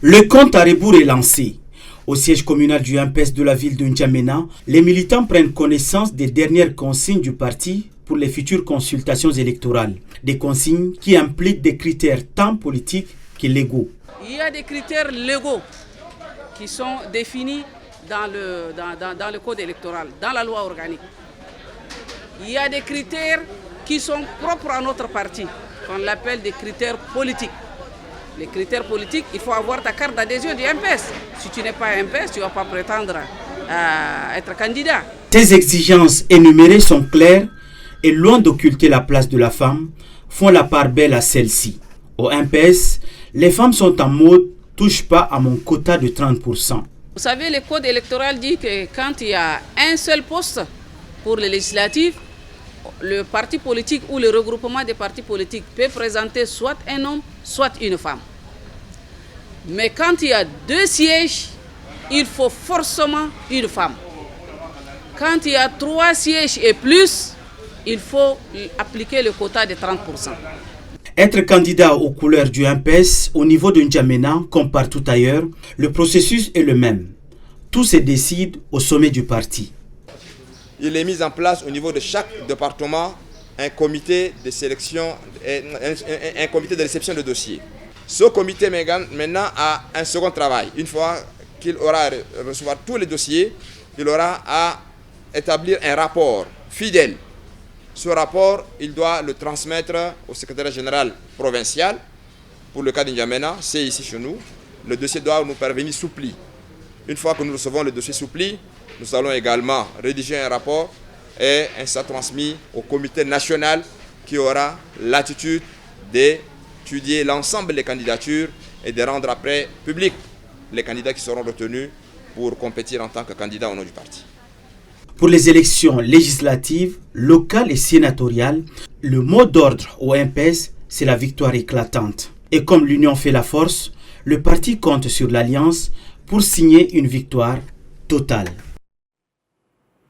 Le compte à rebours est lancé. Au siège communal du MPS de la ville de N'Djamena, les militants prennent connaissance des dernières consignes du parti pour les futures consultations électorales. Des consignes qui impliquent des critères tant politiques que légaux. Il y a des critères légaux qui sont définis dans le code électoral, dans la loi organique. Il y a des critères qui sont propres à notre parti, qu'on l'appelle des critères politiques. Les critères politiques, il faut avoir ta carte d'adhésion du MPS. Si tu n'es pas MPS, tu ne vas pas prétendre à être candidat. Ces exigences énumérées sont claires et loin d'occulter la place de la femme, font la part belle à celle-ci. Au MPS, les femmes sont en mode « touche pas à mon quota de 30%. » Vous savez, le code électoral dit que quand il y a un seul poste pour les législatives, le parti politique ou le regroupement des partis politiques peut présenter soit un homme, soit une femme. Mais quand il y a 2 sièges, il faut forcément une femme. Quand il y a 3 sièges et plus, il faut appliquer le quota de 30%. Être candidat aux couleurs du MPS au niveau de N'Djamena, comme partout ailleurs, le processus est le même. Tout se décide au sommet du parti. Il est mis en place au niveau de chaque département un comité de sélection, un comité de réception de dossiers. Ce comité maintenant a un second travail. Une fois qu'il aura recevoir tous les dossiers, il aura à établir un rapport fidèle. Ce rapport, il doit le transmettre au secrétaire général provincial. Pour le cas d'N'Djamena, c'est ici chez nous. Le dossier doit nous parvenir soupli. Une fois que nous recevons le dossier soupli, nous allons également rédiger un rapport et ça transmis au comité national qui aura l'attitude d'étudier l'ensemble des candidatures et de rendre après public les candidats qui seront retenus pour compétir en tant que candidats au nom du parti. Pour les élections législatives, locales et sénatoriales, le mot d'ordre au MPS, c'est la victoire éclatante. Et comme l'union fait la force, le parti compte sur l'alliance pour signer une victoire totale.